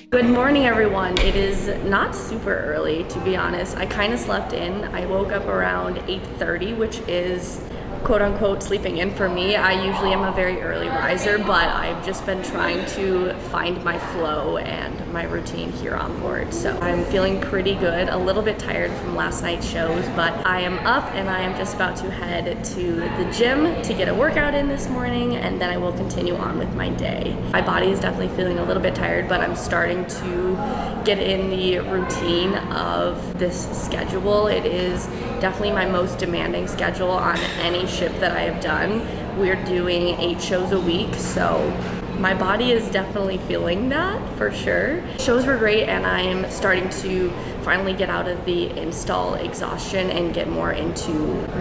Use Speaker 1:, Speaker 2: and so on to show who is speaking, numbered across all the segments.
Speaker 1: Good morning, everyone. It is not super early, to be honest. I kind of slept in. I woke up around 8:30, which is quote unquote sleeping in for me. I usually am a very early riser, but I've just been trying to find my flow and my routine here on board. So I'm feeling pretty good, a little bit tired from last night's shows, but I am up and I am just about to head to the gym to get a workout in this morning, and then I will continue on with my day. My body is definitely feeling a little bit tired, but I'm starting to get in the routine of this schedule. It is definitely my most demanding schedule on any ship that I have done. We're doing 8 shows a week, so my body is definitely feeling that for sure. Shows were great, and I'm starting to finally get out of the install exhaustion and get more into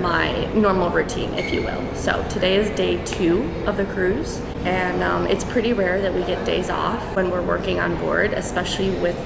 Speaker 1: my normal routine, if you will. So today is day 2 of the cruise, and it's pretty rare that we get days off when we're working on board, especially with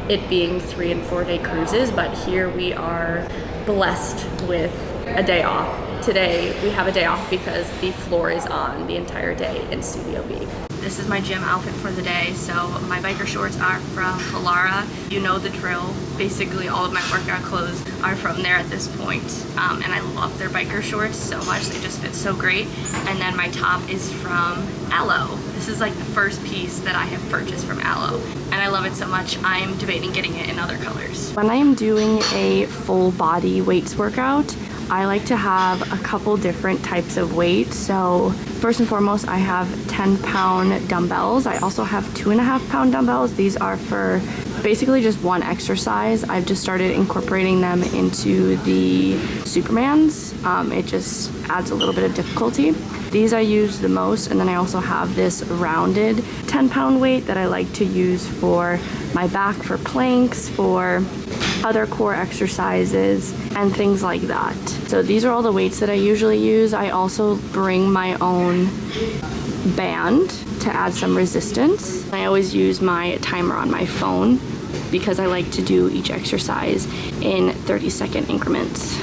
Speaker 1: it being 3 and 4 day cruises, but here we are blessed with a day off. Today we have a day off because the floor is on the entire day in Studio B. This is my gym outfit for the day. So my biker shorts are from Halara. You know the drill. Basically all of my workout clothes are from there at this point. And I love their biker shorts so much. They just fit so great. And then my top is from Aloe. This is like the first piece that I have purchased from Aloe, and I love it so much I'm debating getting it in other colors. When I am doing a full body weights workout, I like to have a couple different types of weights. So first and foremost, I have 10-pound dumbbells. I also have 2.5-pound dumbbells. These are for basically just one exercise. I've just started incorporating them into the Supermans. It just adds a little bit of difficulty. These I use the most, and then I also have this rounded 10-pound weight that I like to use for my back, for planks, for other core exercises, and things like that. So these are all the weights that I usually use. I also bring my own band to add some resistance. I always use my timer on my phone because I like to do each exercise in 30-second increments.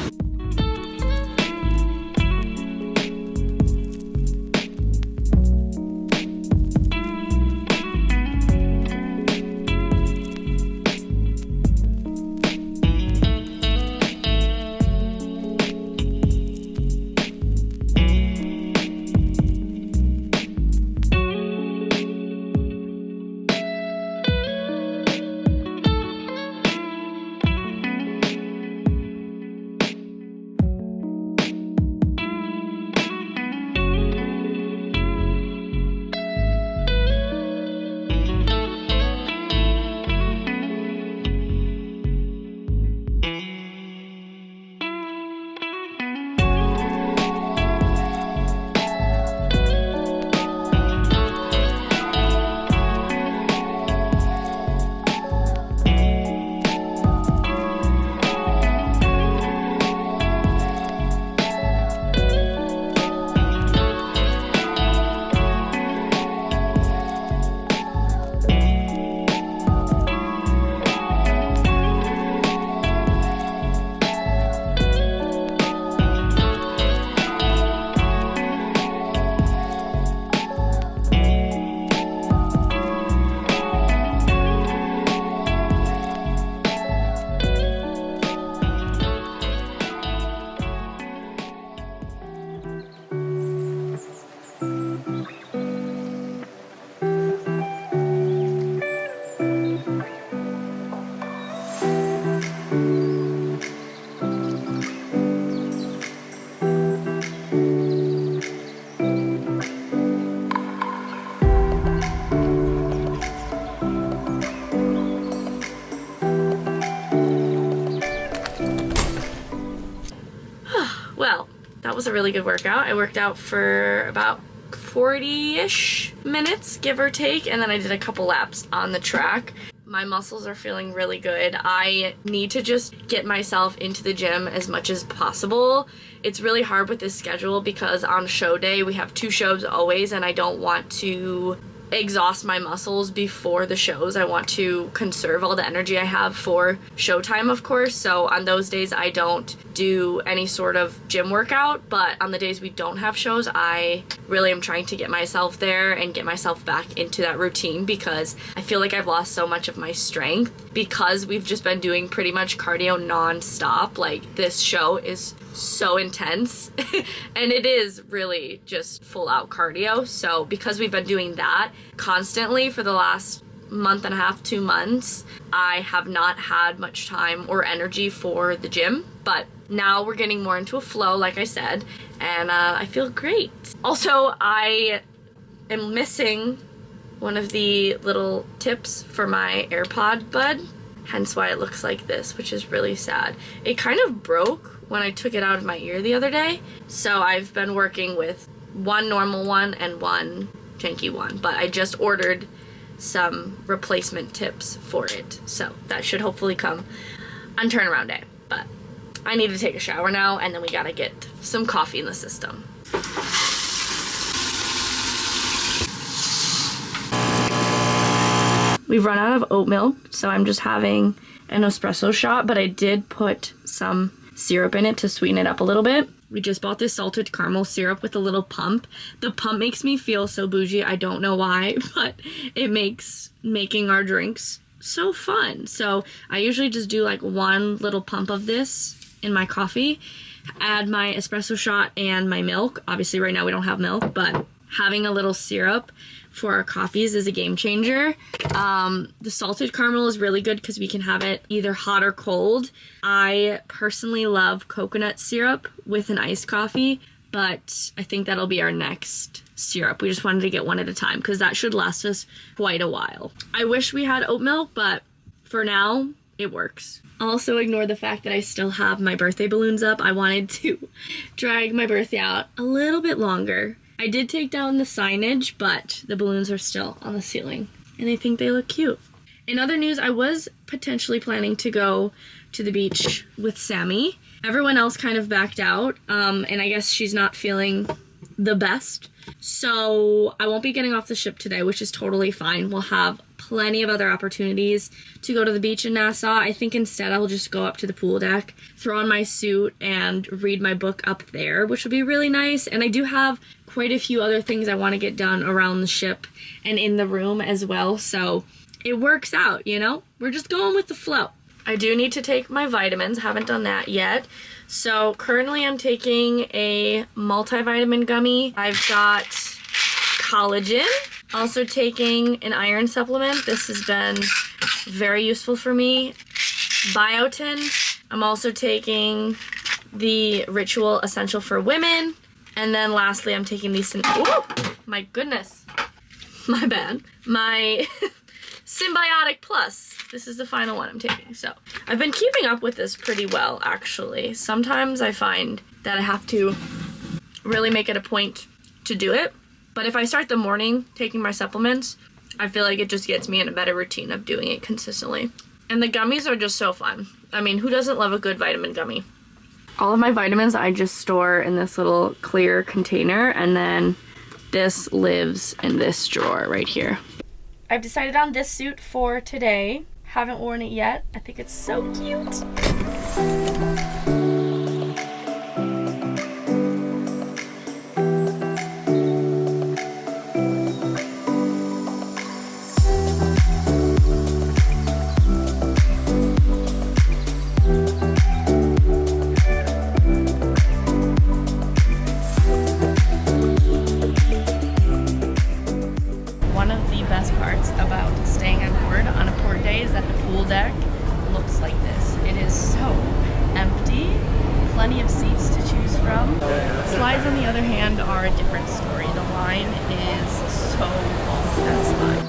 Speaker 1: That was a really good workout. I worked out for about 40-ish minutes, give or take, and then I did a couple laps on the track. My muscles are feeling really good. I need to just get myself into the gym as much as possible. It's really hard with this schedule because on show day we have 2 shows always, and I don't want to exhaust my muscles before the shows. I want to conserve all the energy I have for showtime, of course. So on those days I don't do any sort of gym workout, but on the days we don't have shows, I really am trying to get myself there and get myself back into that routine, because I feel like I've lost so much of my strength because we've just been doing pretty much cardio non-stop. Like, this show is so intense and it is really just full out cardio. So because we've been doing that constantly for the last month and a half, 2 months, I have not had much time or energy for the gym. But now we're getting more into a flow, like I said, and I feel great. Also, I am missing one of the little tips for my AirPod bud, hence why it looks like this, which is really sad. It kind of broke when I took it out of my ear the other day, so I've been working with one normal one and one janky one, but I just ordered some replacement tips for it, so that should hopefully come on turnaround day. But I need to take a shower now, and then we gotta get some coffee in the system. We've run out of oat milk, so I'm just having an espresso shot, but I did put some syrup in it to sweeten it up a little bit. We just bought this salted caramel syrup with a little pump. The pump makes me feel so bougie. I don't know why, but it makes making our drinks so fun. So I usually just do like one little pump of this in my coffee, add my espresso shot and my milk. Obviously right now we don't have milk, but having a little syrup for our coffees is a game changer. The salted caramel is really good because we can have it either hot or cold. I personally love coconut syrup with an iced coffee, but I think that'll be our next syrup. We just wanted to get one at a time because that should last us quite a while. I wish we had oat milk, but for now, it works. Also, ignore the fact that I still have my birthday balloons up. I wanted to drag my birthday out a little bit longer. I did take down the signage, but the balloons are still on the ceiling, and I think they look cute. In other news, I was potentially planning to go to the beach with Sammy. Everyone else kind of backed out, and I guess she's not feeling the best. So I won't be getting off the ship today, which is totally fine. We'll have plenty of other opportunities to go to the beach in Nassau. I think instead I'll just go up to the pool deck, throw on my suit, and read my book up there, which will be really nice. And I do have quite a few other things I want to get done around the ship and in the room as well. So it works out, you know? We're just going with the flow. I do need to take my vitamins. Haven't done that yet. So currently I'm taking a multivitamin gummy. I've got collagen. Also taking an iron supplement. This has been very useful for me. Biotin. I'm also taking the Ritual Essential for Women. And then lastly, I'm taking these, oh my goodness, my bad. My Symbiotic Plus. This is the final one I'm taking. So I've been keeping up with this pretty well, actually. Sometimes I find that I have to really make it a point to do it. But if I start the morning taking my supplements, I feel like it just gets me in a better routine of doing it consistently. And the gummies are just so fun. I mean, who doesn't love a good vitamin gummy? All of my vitamins I just store in this little clear container, and then this lives in this drawer right here. I've decided on this suit for today. Haven't worn it yet. I think it's so cute. One of the best parts about staying on board on a port day is that the pool deck looks like this. It is so empty, plenty of seats to choose from. Slides, on the other hand, are a different story. The line is so long for that slide.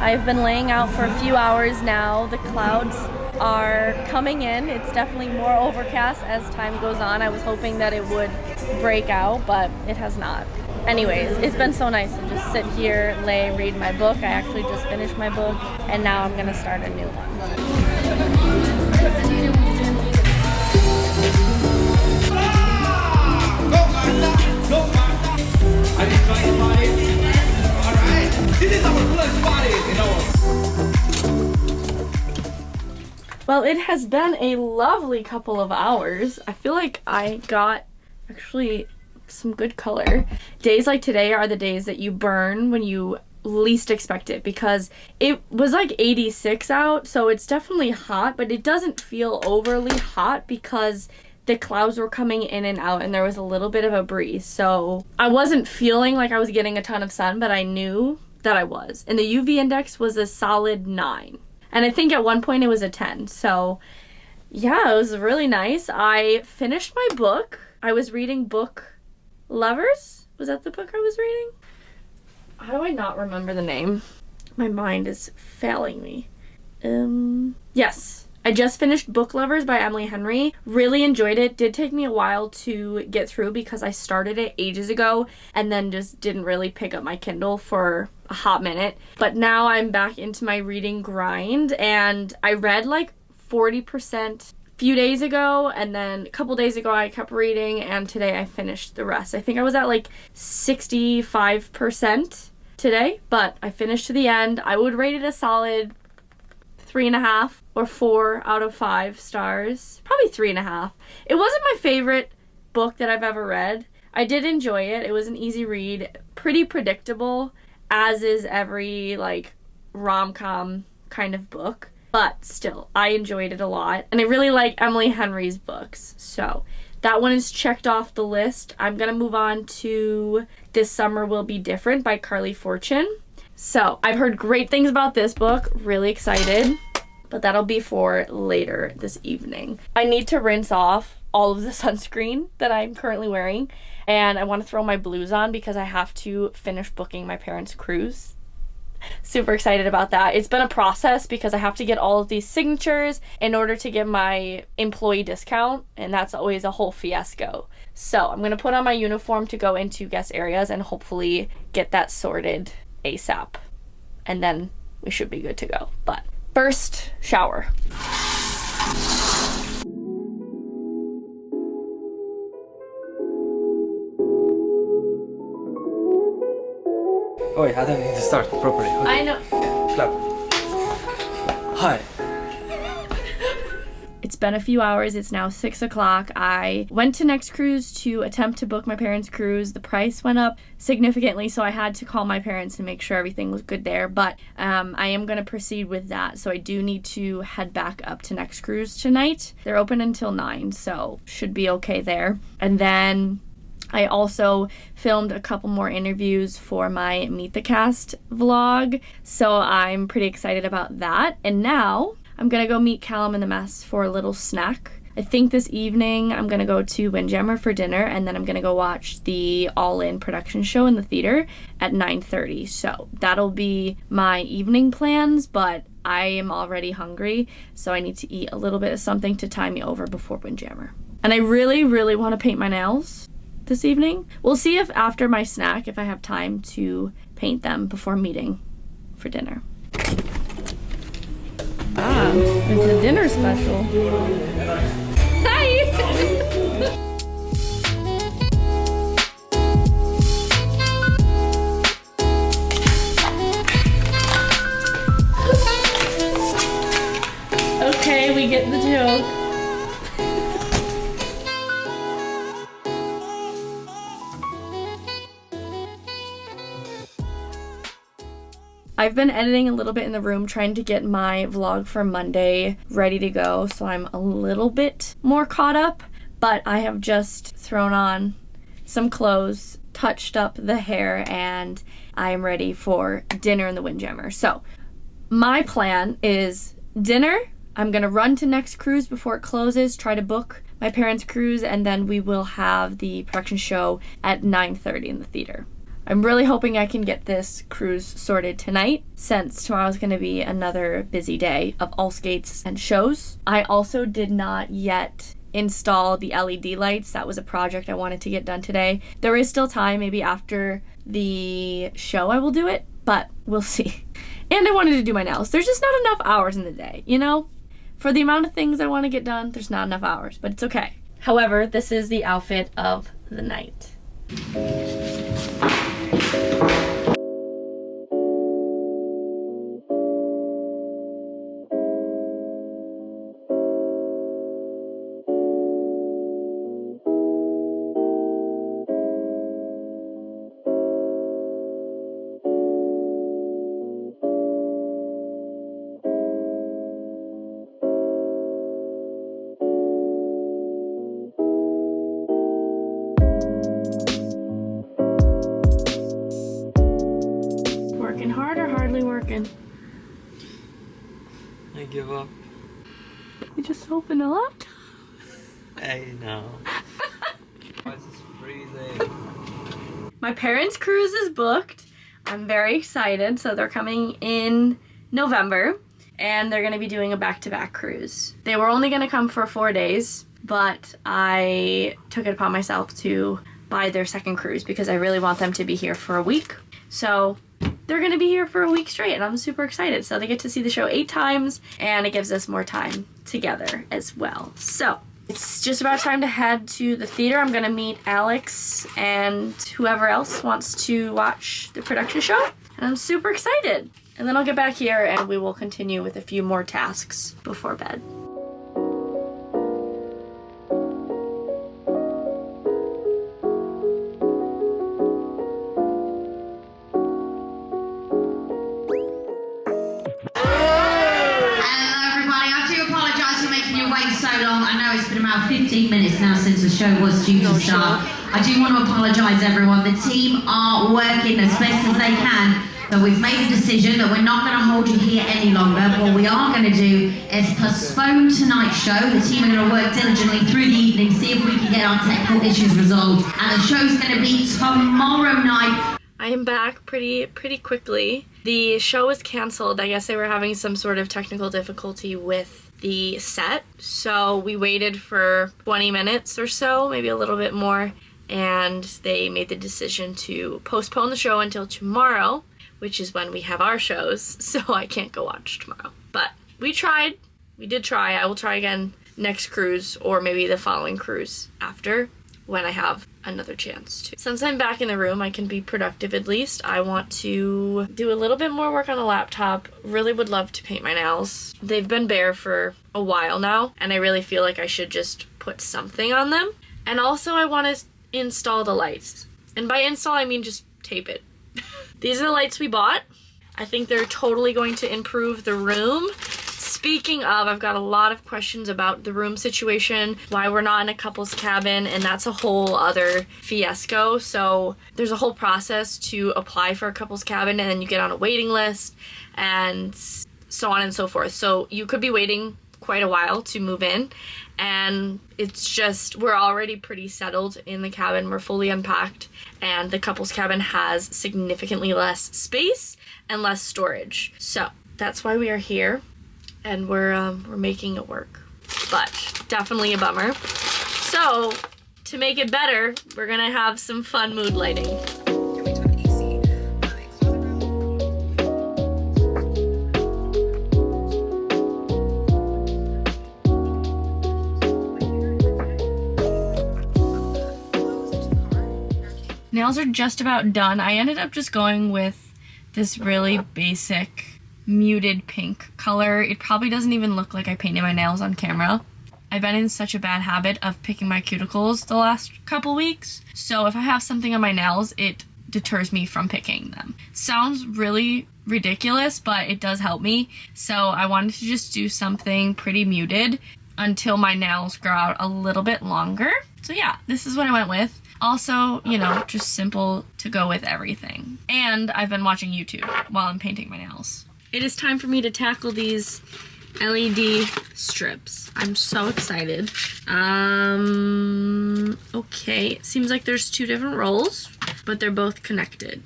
Speaker 1: I've been laying out for a few hours now. The clouds are coming in. It's definitely more overcast as time goes on. I was hoping that it would break out, but it has not. Anyways, it's been so nice to just sit here, lay, read my book. I actually just finished my book, and now I'm gonna start a new one. Well, it has been a lovely couple of hours. I feel like I got actually some good color. Days like today are the days that you burn when you least expect it, because it was like 86 out, so it's definitely hot, but it doesn't feel overly hot because the clouds were coming in and out and there was a little bit of a breeze. So I wasn't feeling like I was getting a ton of sun, but I knew that I was. And the UV index was a solid 9. And I think at one point it was a 10. So yeah, it was really nice. I finished my book. I was reading Book Lovers. Was that the book I was reading? How do I not remember the name? My mind is failing me. Yes. I just finished Book Lovers by Emily Henry. Really enjoyed it. Did take me a while to get through because I started it ages ago and then just didn't really pick up my Kindle for a hot minute. But now I'm back into my reading grind, and I read like 40% a few days ago, and then a couple days ago I kept reading, and today I finished the rest. I think I was at like 65% today, but I finished to the end. I would rate it a solid 3.5 or 4 out of 5 stars. Probably 3.5. It wasn't my favorite book that I've ever read. I did enjoy it. It was an easy read, pretty predictable, as is every like rom-com kind of book. But still, I enjoyed it a lot. And I really like Emily Henry's books. So that one is checked off the list. I'm gonna move on to This Summer Will Be Different by Carly Fortune. So I've heard great things about this book. Really excited. But that'll be for later this evening. I need to rinse off all of the sunscreen that I'm currently wearing, and I want to throw my blues on because I have to finish booking my parents' cruise. Super excited about that. It's been a process because I have to get all of these signatures in order to get my employee discount, and that's always a whole fiasco. So I'm going to put on my uniform to go into guest areas and hopefully get that sorted ASAP, and then we should be good to go. But first, shower.
Speaker 2: Oh wait, I don't need to start properly. Okay.
Speaker 1: I know.
Speaker 2: Clap. Hi.
Speaker 1: It's been a few hours. It's now 6 o'clock. I went to Next Cruise to attempt to book my parents' cruise. The price went up significantly, so I had to call my parents and make sure everything was good there. But I am going to proceed with that, so I do need to head back up to Next Cruise tonight. They're open until 9, so should be okay there. And then I also filmed a couple more interviews for my Meet the Cast vlog, so I'm pretty excited about that. And now I'm gonna go meet Callum and the Mess for a little snack. I think this evening I'm gonna go to Windjammer for dinner, and then I'm gonna go watch the All In production show in the theater at 9:30. So that'll be my evening plans, but I am already hungry, so I need to eat a little bit of something to tie me over before Windjammer. And I really, really want to paint my nails this evening. We'll see if after my snack, if I have time to paint them before meeting for dinner. Ah, it's a dinner special. Hi! Okay, we get the joke. I've been editing a little bit in the room, trying to get my vlog for Monday ready to go, so I'm a little bit more caught up, but I have just thrown on some clothes, touched up the hair, and I am ready for dinner in the Windjammer. So my plan is dinner. I'm gonna run to Next Cruise before it closes, try to book my parents' cruise, and then we will have the production show at 9:30 in the theater. I'm really hoping I can get this cruise sorted tonight, since tomorrow's gonna be another busy day of all skates and shows. I also did not yet install the LED lights. That was a project I wanted to get done today. There is still time, maybe after the show I will do it, but we'll see. And I wanted to do my nails. There's just not enough hours in the day, you know? For the amount of things I want to get done, there's not enough hours, but it's okay. However, this is the outfit of the night. Working hard or hardly working?
Speaker 2: I give up.
Speaker 1: You just opened a laptop?
Speaker 2: I know. Why is this freezing?
Speaker 1: My parents' cruise is booked. I'm very excited. So they're coming in November and they're gonna be doing a back-to-back cruise. They were only gonna come for 4 days, but I took it upon myself to buy their second cruise because I really want them to be here for a week. So they're gonna be here for a week straight and I'm super excited. So they get to see the show 8 times and it gives us more time together as well. So it's just about time to head to the theater. I'm gonna meet Alex and whoever else wants to watch the production show. And I'm super excited. And then I'll get back here and we will continue with a few more tasks before bed.
Speaker 3: So long. I know it's been about 15 minutes now since the show was due to start. I do want to apologise, everyone. The team are working as best as they can, but we've made a decision that we're not going to hold you here any longer. What we are going to do is postpone tonight's show. The team are going to work diligently through the evening, see if we can get our technical issues resolved. And the show's going to be tomorrow night.
Speaker 1: I am back pretty quickly. The show was canceled. I guess they were having some sort of technical difficulty with the set, so we waited for 20 minutes or so, maybe a little bit more, and they made the decision to postpone the show until tomorrow, which is when we have our shows, so I can't go watch tomorrow. But we tried. We did try. I will try again next cruise, or maybe the following cruise after, when I have another chance to. Since I'm back in the room, I can be productive at least. I want to do a little bit more work on the laptop. Really would love to paint my nails. They've been bare for a while now, and I really feel like I should just put something on them. And also I want to install the lights. And by install, I mean just tape it. These are the lights we bought. I think they're totally going to improve the room. Speaking of, I've got a lot of questions about the room situation, why we're not in a couple's cabin, and that's a whole other fiasco. So there's a whole process to apply for a couple's cabin, and then you get on a waiting list, and so on and so forth. So you could be waiting quite a while to move in, and it's just, we're already pretty settled in the cabin. We're fully unpacked, and the couple's cabin has significantly less space and less storage. So that's why we are here. And we're making it work, but definitely a bummer. So to make it better, we're gonna have some fun mood lighting. Nails are just about done. I ended up just going with this really basic muted pink color. It probably doesn't even look like I painted my nails on camera. I've been in such a bad habit of picking my cuticles the last couple weeks, so if I have something on my nails, it deters me from picking them. Sounds really ridiculous, but it does help me. So I wanted to just do something pretty muted until my nails grow out a little bit longer. So yeah, this is what I went with. Also, you know, just simple to go with everything. And I've been watching YouTube while I'm painting my nails. It is time for me to tackle these LED strips. I'm so excited. Okay, it seems like there's 2 different rolls. but they're both connected.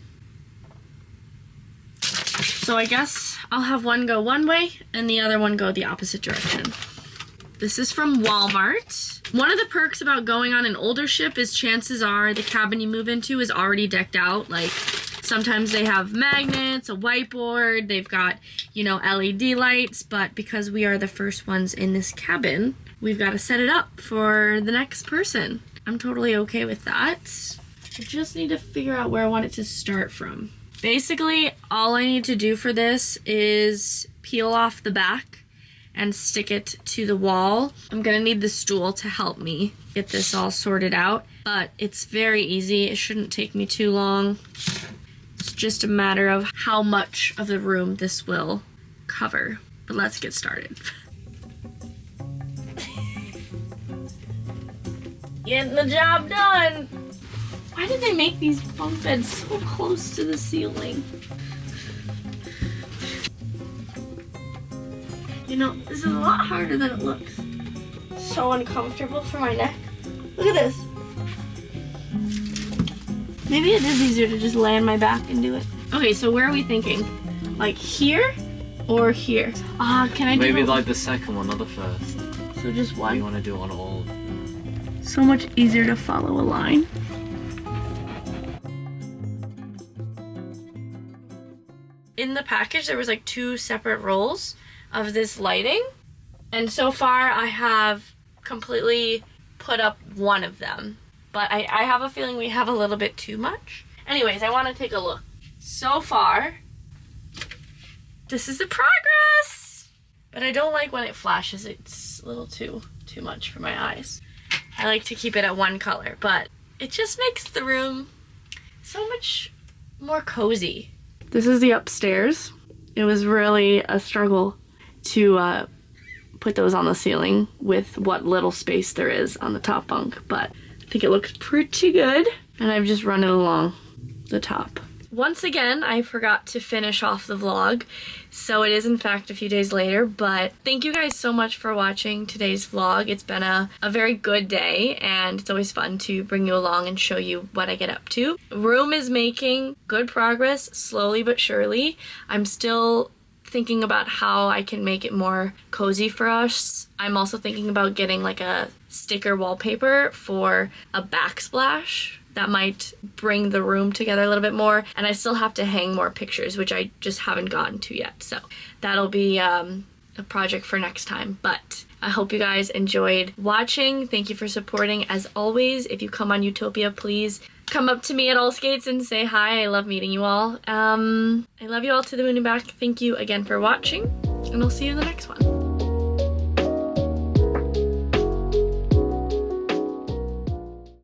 Speaker 1: So I guess I'll have one go one way and the other one go the opposite direction. This is from Walmart. One of the perks about going on an older ship is chances are the cabin you move into is already decked out. Like sometimes they have magnets, a whiteboard, they've got, you know, LED lights, but because we are the first ones in this cabin, we've got to set it up for the next person. I'm totally okay with that. I just need to figure out where I want it to start from. Basically, all I need to do for this is peel off the back and stick it to the wall. I'm gonna need the stool to help me get this all sorted out, but it's very easy. It shouldn't take me too long. It's just a matter of how much of the room this will cover. But let's get started. Getting the job done. Why did they make these bunk beds so close to the ceiling? You know, this is a lot harder than it looks. So uncomfortable for my neck. Look at this. Maybe it is easier to just lay on my back and do it. Okay, so where are we thinking? Like here or here? Can I do
Speaker 2: Maybe like the second one, not the first.
Speaker 1: So just
Speaker 2: You
Speaker 1: one.
Speaker 2: want to do on all.
Speaker 1: So much easier to follow a line. In the package, there was like 2 separate rolls of this lighting. And so far, I have completely put up one of them. But I have a feeling we have a little bit too much. Anyways, I want to take a look. So far, this is the progress. But I don't like when it flashes. It's a little too much for my eyes. I like to keep it at one color, but it just makes the room so much more cozy. This is the upstairs. It was really a struggle to put those on the ceiling with what little space there is on the top bunk, but I think it looks pretty good, and I've just run it along the top. Once again, I forgot to finish off the vlog, so it is in fact a few days later, but thank you guys so much for watching today's vlog. It's been a very good day, and it's always fun to bring you along and show you what I get up to. Room is making good progress, slowly but surely. I'm still thinking about how I can make it more cozy for us. I'm also thinking about getting like a sticker wallpaper for a backsplash. That might bring the room together a little bit more, and I still have to hang more pictures, which I just haven't gotten to yet, so that'll be a project for next time. But I hope you guys enjoyed watching. Thank you for supporting. As always, if you come on Utopia, please come up to me at All Skates and say hi. I love meeting you all. I love you all to the moon and back. Thank you again for watching, and I'll see you in the next one.